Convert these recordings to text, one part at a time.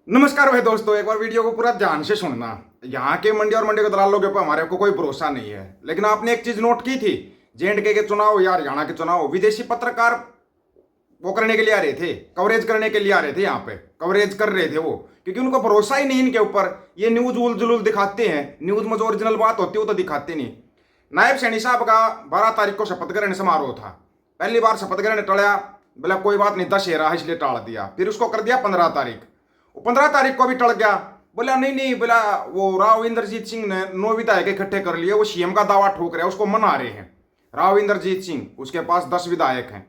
नमस्कार भाई दोस्तों, एक बार वीडियो को पूरा ध्यान से सुनना। यहाँ के मंडी और मंडी के दलालों के ऊपर हमारे को कोई भरोसा नहीं है, लेकिन आपने एक चीज नोट की थी। जेएंडके के चुनाव या हरियाणा के चुनाव, विदेशी पत्रकार वो करने के लिए आ रहे थे, कवरेज करने के लिए आ रहे थे, यहाँ पे कवरेज कर रहे थे वो, क्योंकि उनको भरोसा ही नहीं इनके ऊपर। ये न्यूज उल जुलूल दिखाते हैं, न्यूज में जो ओरिजिनल बात होती है वो तो दिखाते नहीं। नायब सैनी साहब का 12 तारीख को शपथ ग्रहण समारोह था। पहली बार शपथ ग्रहण टला, बोला कोई बात नहीं, दशहरा है इसलिए टाल दिया। फिर उसको कर दिया 15 तारीख। 15 तारीख को भी टल गया। बोला नहीं नहीं, बोला वो राव इंद्रजीत सिंह ने 9 विधायक इकट्ठे कर लिए, वो सीएम का दावा ठोक रहे हैं, उसको मना रहे हैं। राव इंद्रजीत सिंह, उसके पास 10 विधायक हैं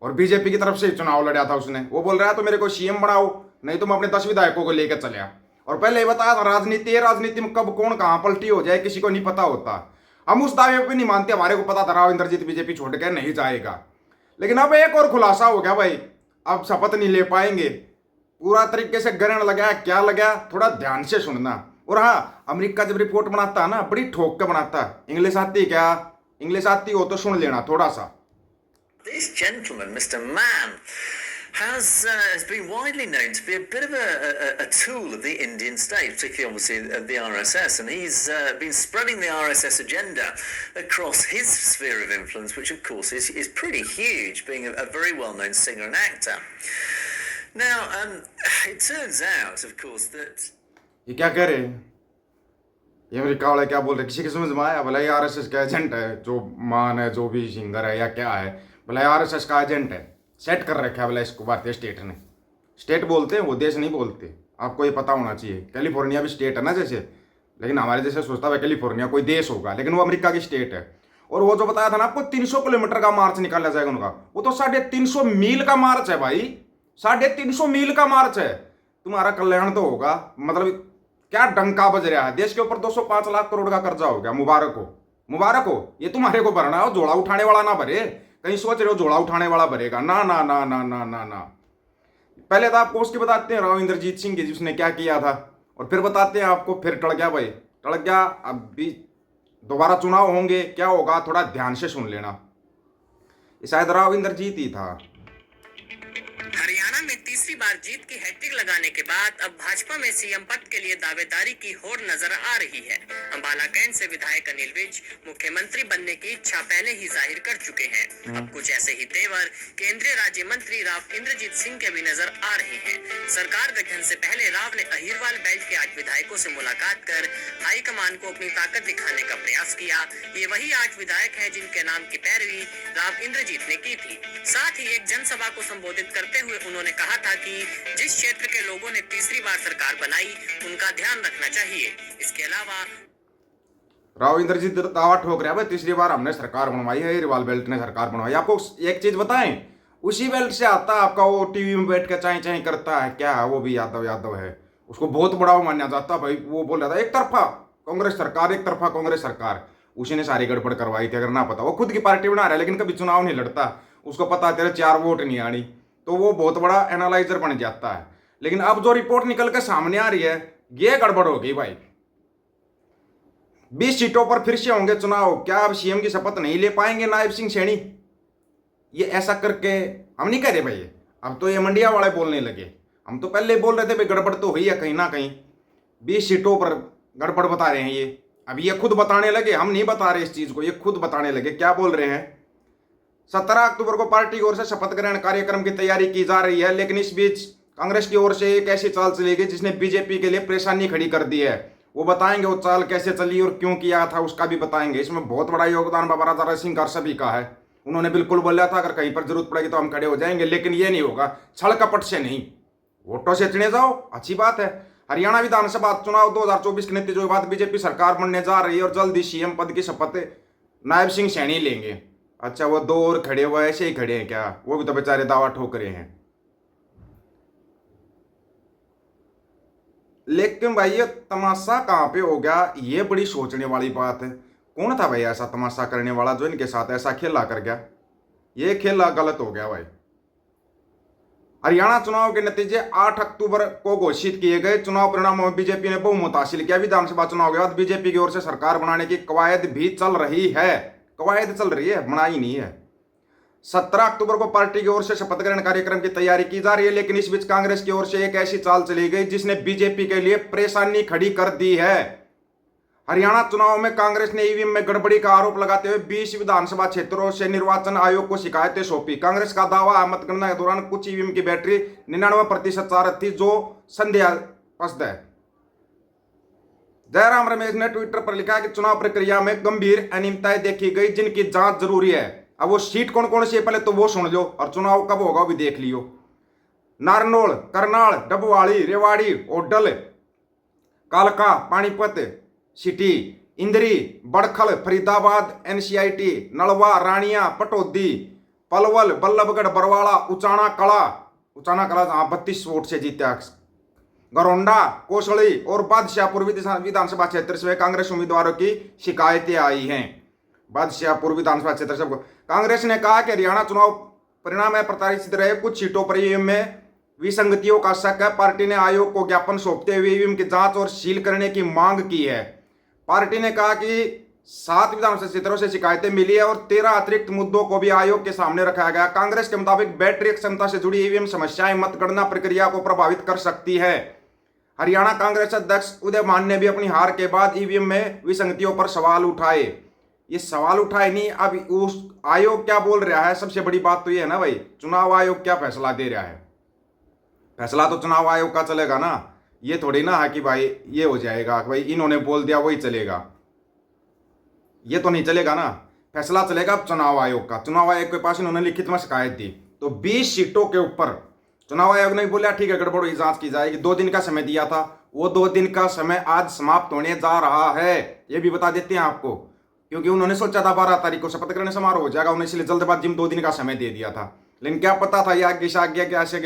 और बीजेपी की तरफ से चुनाव लड़ा था उसने। वो बोल रहा है तो मेरे को सीएम बनाओ, नहीं तो मैं अपने 10 विधायकों को लेकर चलिया। और पहले ही बताया था, राजनीति है, राजनीति में कब कौन कहां पलटी हो जाए किसी को नहीं पता होता। हम उस दावे पे नहीं मानते, हमारे को पता था राव इंद्रजीत बीजेपी छोड़ के नहीं जाएगा। लेकिन अब एक और खुलासा हो गया भाई, अब शपथ नहीं ले पाएंगे। पूरा तरीके से ग्रहण लगा, क्या लगा थोड़ा ध्यान से सुनना। और हाँ, अमेरिका जब रिपोर्ट बनाता है ना, बड़ी ठोक के बनाता है। इंग्लिश आती क्या? इंग्लिश आती हो तो सुन लेना थोड़ा सा। This gentleman, Mr. Mann, has been widely known to be a bit of a tool of the Indian state, particularly obviously the RSS, and he's been spreading the RSS agenda across his sphere of influence, which of course is pretty huge, being a very well-known singer and actor. Now, it turns out, of course, that ये क्या कह रहे हैं? ये America वाले क्या बोल रहे, किसी की समझ में आया? भला ये आरएसएस का एजेंट है, जो मान है, जो भी सिंगर है या क्या है, भला आरएसएस का एजेंट है, सेट कर रखा है भला इसको भारतीय स्टेट ने। स्टेट बोलते हैं वो, देश नहीं बोलते, आपको ये पता होना चाहिए। कैलिफोर्निया भी स्टेट है ना जैसे, लेकिन हमारे जैसे सोचता है कैलिफोर्निया कोई देश होगा, लेकिन वो अमेरिका की स्टेट है। और वो जो बताया था ना आपको, 300 किलोमीटर का मार्च निकाला जाएगा उनका, वो तो 350 मील का मार्च है भाई, 350 मील का मार्च है। तुम्हारा कल्याण तो होगा, मतलब क्या डंका बज रहा है। देश के ऊपर 205 लाख करोड़ का कर्जा हो गया। मुबारक हो, मुबारक हो। ये तुम्हारे को भरना हो, जोड़ा उठाने वाला ना भरे। कहीं सोच रहे हो जोड़ा उठाने वाला भरेगा? ना ना ना ना ना ना ना। पहले तो आपको उसकी बताते हैं राव इंद्रजीत सिंह की, जिसने क्या किया था, और फिर बताते हैं आपको। फिर टल गया भाई, टल गया। अब भी दोबारा चुनाव होंगे, क्या होगा थोड़ा ध्यान से सुन लेना। शायद राव इंद्रजीत ही था। हरियाणा में तीसरी बार जीत की हैट्रिक लगाने के बाद अब भाजपा में सीएम पद के लिए दावेदारी की होड़ नजर आ रही है। अंबाला कैंट से विधायक अनिल विज मुख्यमंत्री बनने की इच्छा पहले ही जाहिर कर चुके हैं। अब कुछ ऐसे ही तेवर केंद्रीय राज्य मंत्री राव इंद्रजीत सिंह के भी नजर आ रहे हैं। सरकार गठन से पहले राव ने अहिरवाल बेल्ट के 8 विधायकों से मुलाकात कर हाईकमान को अपनी ताकत दिखाने का प्रयास किया। ये वही 8 विधायक हैं जिनके नाम की पैरवी राव इंद्रजीत ने की थी। साथ ही एक जनसभा को संबोधित करते हुए उन्होंने कहा था कि जिस क्षेत्र के लोगों ने तीसरी बार सरकार बनाई उनका ध्यान रखना चाहिए। इसके अलावा राव इंद्रजीत दावा ठोक रहा है भाई, तीसरी बार हमने सरकार बनवाई है, रिवाल बेल्ट ने सरकार बनवाई। आपको एक चीज बताएं, उसी बेल्ट से आता है आपका वो टीवी में बैठ के चाई चाई करता है, क्या है वो भी यादव यादव है, उसको बहुत बड़ा वो माना जाता है भाई। वो बोल रहा था एक तरफा कांग्रेस सरकार, एक तरफा कांग्रेस सरकार, उसी ने सारी गड़बड़ करवाई थी। अगर ना पता, वो खुद की पार्टी बना रहा है लेकिन कभी चुनाव नहीं लड़ता, उसको पता है तेरे 4 वोट नहीं आनी, तो वो बहुत बड़ा एनालाइजर बन जाता है। लेकिन अब जो रिपोर्ट निकल के सामने आ रही है, ये गड़बड़ हो गई भाई। 20 सीटों पर फिर से होंगे चुनाव। क्या अब सीएम की शपथ नहीं ले पाएंगे नायब सिंह सैनी? ये ऐसा करके हम नहीं कह रहे भाई, अब तो ये मंडिया वाले बोलने लगे। हम तो पहले बोल रहे थे भाई गड़बड़ तो हुई है कहीं ना कहीं। 20 सीटों पर गड़बड़ बता रहे हैं ये, अब ये खुद बताने लगे, हम नहीं बता रहे इस चीज को, ये खुद बताने लगे। क्या बोल रहे हैं? 17 अक्टूबर को पार्टी की ओर से शपथ ग्रहण कार्यक्रम की तैयारी की जा रही है, लेकिन इस बीच कांग्रेस की ओर से एक ऐसी चाल चली गई जिसने बीजेपी के लिए परेशानी खड़ी कर दी है। वो बताएंगे वो चाल कैसे चली और क्यों किया था, उसका भी बताएंगे। इसमें बहुत बड़ा योगदान बाबा राजा सिंह का सभी का है। उन्होंने बिल्कुल बोला था अगर कहीं पर जरूरत पड़ेगी तो हम खड़े हो जाएंगे, लेकिन ये नहीं होगा, छल कपट से नहीं। वोटों से चुने जाओ, अच्छी बात है। हरियाणा विधानसभा चुनाव 2024 के नतीजों के बाद बीजेपी सरकार बनने जा रही है और जल्द ही सीएम पद की शपथ नायब सिंह सैनी लेंगे। अच्छा, वो 2 और खड़े हुए ऐसे ही खड़े हैं क्या? वो भी तो बेचारे दावा ठोक रहे हैं। लेकिन भाई ये तमाशा कहां पे हो गया, ये बड़ी सोचने वाली बात है। कौन था भाई ऐसा तमाशा करने वाला जो इनके साथ ऐसा खेला कर गया? ये खेला गलत हो गया भाई। हरियाणा चुनाव के नतीजे 8 अक्टूबर को घोषित किए गए। चुनाव परिणामों में बीजेपी ने बहुमत हासिल किया। विधानसभा चुनाव के बाद बीजेपी की ओर से सरकार बनाने की कवायद भी चल रही है। कवायद चल रही है, बनाई नहीं है। 17 अक्टूबर को पार्टी की ओर से शपथ ग्रहण कार्यक्रम की तैयारी की जा रही है, लेकिन इस बीच कांग्रेस की ओर से एक ऐसी चाल चली गई जिसने बीजेपी के लिए परेशानी खड़ी कर दी है। हरियाणा चुनाव में कांग्रेस ने ईवीएम में गड़बड़ी का आरोप लगाते हुए 20 विधानसभा क्षेत्रों से निर्वाचन आयोग को शिकायतें सौंपी। कांग्रेस का दावा है मतगणना के दौरान कुछ ईवीएम की बैटरी 99% चार्ज थी, जो संदेहास्पद है। जयराम रमेश ने ट्विटर पर लिखा कि चुनाव प्रक्रिया में गंभीर अनियमितताएं देखी गई जिनकी जांच जरूरी है। अब वो सीट कौन कौन सी है पहले तो वो सुन लो, और चुनाव कब होगा वो भी देख लियो। नारनौल, करनाल, डबवाड़ी, रेवाड़ी, ओडल, कालका, पानीपत सिटी, इंदरी, बड़खल, फरीदाबाद, एनसीआईटी, नलवा, रानिया, पटौदी, पलवल, बल्लभगढ़, बरवाड़ा, उचाना कला 32 वोट से जीता। गरौंडा, कोसली और बादशाहपुर विधानसभा क्षेत्र से कांग्रेस उम्मीदवारों की शिकायतें आई हैं। बादशाहपुर विधानसभा क्षेत्र से कांग्रेस ने कहा कि हरियाणा चुनाव परिणाम में प्रताड़ित रहे कुछ सीटों पर ईवीएम में विसंगतियों का शक है। पार्टी ने आयोग को ज्ञापन सौंपते हुए ईवीएम की जांच और सील करने की मांग की है। पार्टी ने कहा कि 7 विधानसभा क्षेत्रों से शिकायतें मिली है और 13 अतिरिक्त मुद्दों को भी आयोग के सामने रखा गया। कांग्रेस के मुताबिक बैटरी क्षमता से जुड़ी ईवीएम समस्याएं मतगणना प्रक्रिया को प्रभावित कर सकती है। हरियाणा कांग्रेस अध्यक्ष उदय मान ने भी अपनी हार के बाद ईवीएम में विसंगतियों पर सवाल उठाए। ये सवाल उठाए नहीं, अब उस आयोग क्या बोल रहा है। सबसे बड़ी बात तो ये है ना भाई, चुनाव आयोग क्या फैसला दे रहा है। फैसला तो चुनाव आयोग का चलेगा ना, ये थोड़ी ना है कि भाई ये हो जाएगा भाई इन्होंने बोल दिया वही चलेगा, ये तो नहीं चलेगा ना। फैसला चलेगा चुनाव आयोग का। चुनाव आयोग के पास इन्होंने लिखित में शिकायत दी, तो 20 सीटों के ऊपर चुनाव आयोग ने बोला ठीक है गड़बड़ हुई, जांच की जाएगी। 2 दिन का समय दिया था, वो 2 दिन का समय आज समाप्त होने जा रहा है, ये भी बता देते हैं आपको, क्योंकि उन्होंने सोचा था 12 तारीख को शपथ ग्रहण समारोह हो जाएगा, उन्होंने इसलिए जल्दबाजी में 2 दिन का समय दे दिया था। लेकिन क्या पता था ये आगे से आगे क्या ऐसे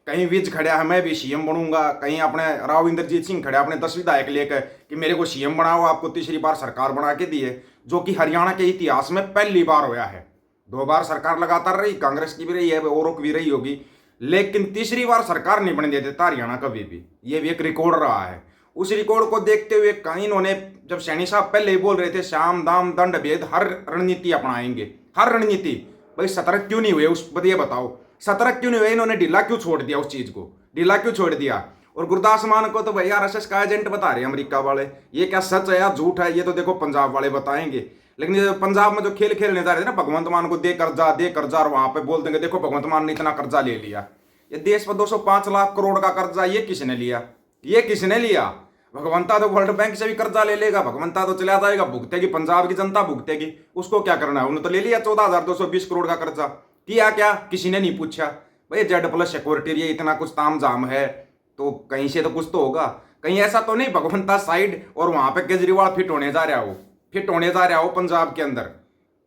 कहीं विज खड़ा है मैं भी सीएम बनूंगा, कहीं अपने राव इंद्रजीत सिंह खड़े अपने 10 विधायक लेकर कि मेरे को सीएम बनाओ, आपको तीसरी बार सरकार बना के दी है, जो कि हरियाणा के इतिहास में पहली बार होया है। 2 बार सरकार लगातार रही, कांग्रेस की भी रही है, औरों की भी रही होगी, लेकिन तीसरी बार सरकार नहीं बनने देता हरियाणा कभी भी। ये भी एक रिकॉर्ड रहा है। उस रिकॉर्ड को देखते हुए कहीं इन्होंने, जब सैनी साहब पहले ही बोल रहे थे श्याम दाम दंड भेद हर रणनीति अपनाएंगे, हर रणनीति, भाई सतर्क क्यों नहीं हुए उस ये बताओ, सतर्क क्यों नहीं हुए, इन्होंने ढीला क्यों छोड़ दिया, उस चीज को ढीला क्यों छोड़ दिया। और गुरदास मान को तो भैया आरएसएस का एजेंट बता रहे हैं अमेरिका वाले, ये क्या सच है या झूठ है ये तो देखो पंजाब वाले बताएंगे। लेकिन पंजाब में जो खेल खेलने जा रहे थे ना, भगवंत मान को दे कर्जा, और वहां पे बोल देंगे देखो भगवंत मान ने इतना कर्जा ले लिया। ये देश पर 205 लाख करोड़ का कर्जा ये किसने लिया, ये किसने लिया। भगवंता तो वर्ल्ड बैंक से भी कर्जा ले लेगा, भगवंता तो चला जाएगा, भुगतेगी पंजाब की जनता भुगतेगी, उसको क्या करना है। उन्होंने तो ले लिया 14,220 करोड़ का कर्जा, किया क्या किसी ने नहीं पूछा। भाई Z+ सिक्योरिटी इतना कुछ ताम झाम है तो कहीं से तो कुछ तो होगा, कहीं ऐसा तो नहीं भगवंता साइड और वहां पे केजरीवाल फिट होने जा रहा हो पंजाब के अंदर।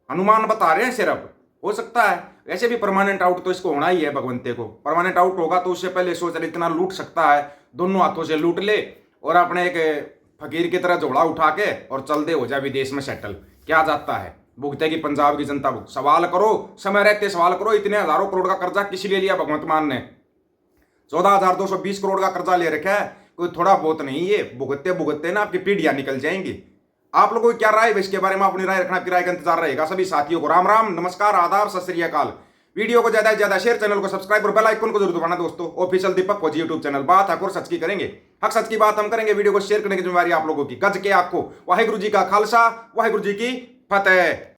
अनुमान बता रहे हैं सिर्फ, हो सकता है वैसे भी परमानेंट आउट तो इसको होना ही है। भगवंते को परमानेंट आउट होगा तो उससे पहले सोच रहे इतना लूट सकता है, दोनों हाथों से लूट ले और अपने एक फकीर की तरह झोला उठा के और चल दे, हो जाए विदेश में सेटल। क्या जाता है, भुगतेगी पंजाब की जनता। सवाल करो, समय रहते सवाल करो, इतने हजारों करोड़ का कर्जा किस लिए लिया भगवंत मान ने। 14,220 करोड़ का कर्जा ले रखा है, कोई थोड़ा बहुत नहीं, ये भुगतते ना आपकी पीढ़ियां निकल जाएंगी। आप लोगों की क्या राय है इसके बारे में, अपनी राय रखना, आपकी राय का इंतजार रहेगा। सभी साथियों को राम राम, नमस्कार, आदाब, सत श्री अकाल। वीडियो को ज्यादा से ज्यादा शेयर, चैनल को सब्सक्राइब और बेल आइकन को जरूर दबाना दोस्तों। ऑफिशियल दीपक फौजी यूट्यूब चैनल, बात हक और सच की करेंगे, हक सच की बात हम करेंगे। वीडियो को शेयर करने की जिम्मेवारी आप लोगों की। गज के आपको वाहिगुरु जी का खालसा, वाहिगुरु जी की फतेह।